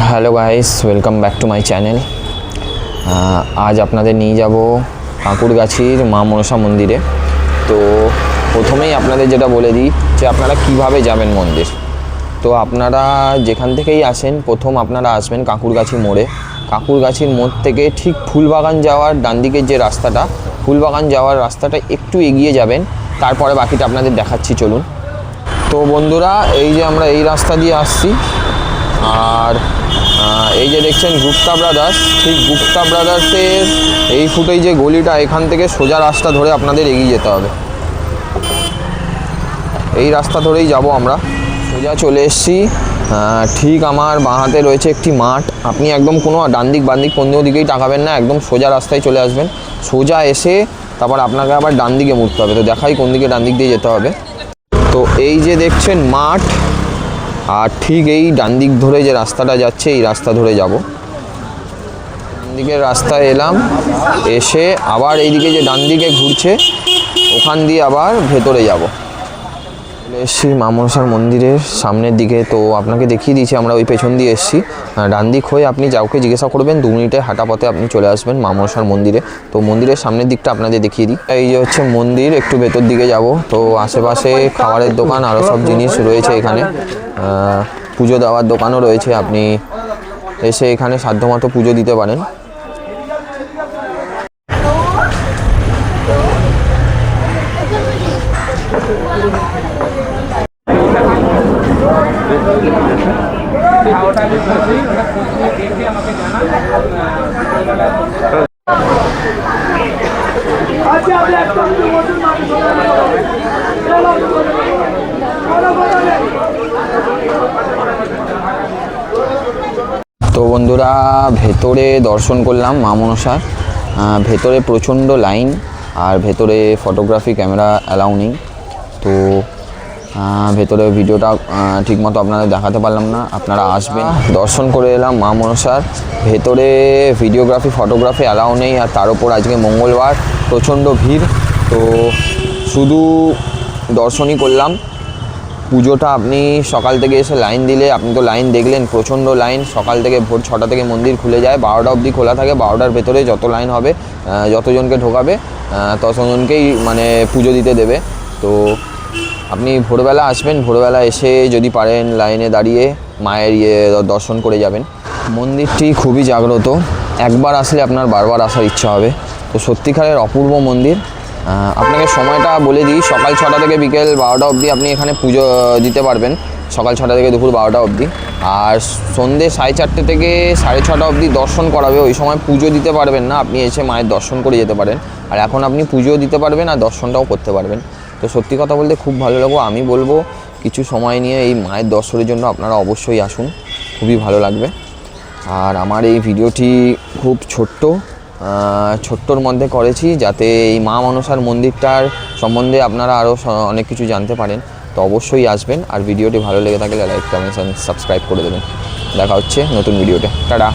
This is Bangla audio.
Hello guys, welcome back to my channel. আজ আপনাদের নিয়ে যাব কাঁকুরগাছির মা মনসা মন্দিরে। তো প্রথমেই আপনাদের যেটা বলে দিই যে আপনারা কিভাবে যাবেন মন্দির। তো আপনারা যেখান থেকেই আসেন, প্রথম আপনারা আসবেন কাঁকুরগাছি মোড়ে। কাঁকুরগাছির মোড় থেকে ঠিক ফুলবাগান যাওয়ার ডান দিকের যে রাস্তাটা, ফুলবাগান যাওয়ার রাস্তাটা একটু এগিয়ে যাবেন, তারপরে বাকিটা আপনাদের দেখাচ্ছি, চলুন। তো বন্ধুরা, এই যে আমরা এই রাস্তা দিয়ে আসছি, আর এই যে দেখছেন গুপ্তা ব্রাদার্স, ঠিক গুপ্তা ব্রাদার্সের এই ফুটেই যে গলিটা, এখান থেকে সোজা রাস্তা ধরে আপনাদের এগিয়ে যেতে হবে। এই রাস্তা ধরেই যাব আমরা। সোজা চলে এসেছি, ঠিক আমার বাঁ হাতে রয়েছে একটি মাঠ। আপনি একদম কোনো ডান দিক বাম দিক কোন দিকেই তাকাবেন না, একদম সোজা রাস্তায় চলে আসবেন। সোজা এসে তারপর আপনাকে আবার ডান দিকে মুড়তে হবে। তো দেখাই কোন দিকে ডান দিক দিয়ে যেতে হবে। তো এই যে দেখছেন মাঠ, আর ঠিক এই ডান দিক ধরে যে রাস্তাটা যাচ্ছে, এই রাস্তা ধরে যাব। ডান দিকের রাস্তায় এলাম, এসে আবার এইদিকে যে ডান দিকে ঘুরছে, ওখান দিয়ে আবার ভেতরে যাব। এসছি মা মনসার মন্দিরের সামনের দিকে। তো আপনাকে দেখিয়ে দিয়েছি, আমরা ওই পেছন দিয়ে এসেছি। ডান দিক হয়ে আপনি যাওকে জিজ্ঞাসা করবেন, 2 মিনিটের হাঁটা পথে আপনি চলে আসবেন মা মনসার মন্দিরে। তো মন্দিরের সামনের দিকটা আপনাদের দেখিয়ে দিই। এই যে হচ্ছে মন্দির, একটু ভেতর দিকে যাব। তো আশেপাশে খাবারের দোকান আরও সব জিনিস রয়েছে এখানে। পুজো দেওয়ার দোকানও রয়েছে, আপনি এসে এখানে সাধ্যমতো পুজো দিতে পারেন। তো বন্ধুরা, ভেতরে দর্শন করলাম মা মনসার। ভেতরে প্রচণ্ড লাইন, আর ভেতরে ফটোগ্রাফি ক্যামেরা অ্যালাউ নেই। তো ভেতরে ভিডিওটা ঠিকমতো আপনাদের দেখাতে পারলাম না। আপনারা আসবেন, দর্শন করে এলাম মা মনসার। ভেতরে ভিডিওগ্রাফি ফটোগ্রাফি অ্যালাউ নেই, আর তার উপর আজকে মঙ্গলবার, প্রচণ্ড ভিড়। তো শুধু দর্শনই করলাম। পুজোটা আপনি সকাল থেকে এসে লাইন দিলে, আপনি তো লাইন দেখলেন, প্রচণ্ড লাইন। সকাল থেকে ভোর 6টা থেকে মন্দির খুলে যায়, 12টা অবধি খোলা থাকে। 12টার ভেতরে যত লাইন হবে, যতজনকে ঢোকাবে ততজনকেই মানে পুজো দিতে দেবে। তো আপনি ভোরবেলা আসবেন, ভোরবেলা এসে যদি পারেন লাইনে দাঁড়িয়ে মায়ের দর্শন করে যাবেন। মন্দিরটি খুবই জাগ্রত, একবার আসলে আপনার বারবার আসার ইচ্ছা হবে। তো সত্যিকারের অপূর্ব মন্দির। আপনাকে সময়টা বলে দিই, সকাল 6টা থেকে বিকেল 12টা অবধি আপনি এখানে পুজো দিতে পারবেন। সকাল 6টা থেকে দুপুর 12টা অবধি। আর সন্ধ্যে 4:30 থেকে 6:30 অবধি দর্শন করাবে। ওই সময় পুজো দিতে পারবেন না, আপনি এসে মায়ের দর্শন করে যেতে পারেন। আর এখন আপনি পুজোও দিতে পারবেন আর দর্শনটাও করতে পারবেন। তো সত্যি কথা বলতে খুব ভালো লাগবে। আমি বলবো কিছু সময় নিয়ে এই মায়ের দর্শনের জন্য আপনারা অবশ্যই আসুন, খুবই ভালো লাগবে। আর আমার এই ভিডিওটি খুব ছোট্টর মধ্যে করেছি, যাতে এই মা মনসার মন্দিরটার সম্বন্ধে আপনারা আরও অনেক কিছু জানতে পারেন। তো অবশ্যই আসবেন, আর ভিডিওটি ভালো লেগে থাকলে লাইক কমেন্ট সাবস্ক্রাইব করে দেবেন। দেখা হচ্ছে নতুন ভিডিওতে। টাটা।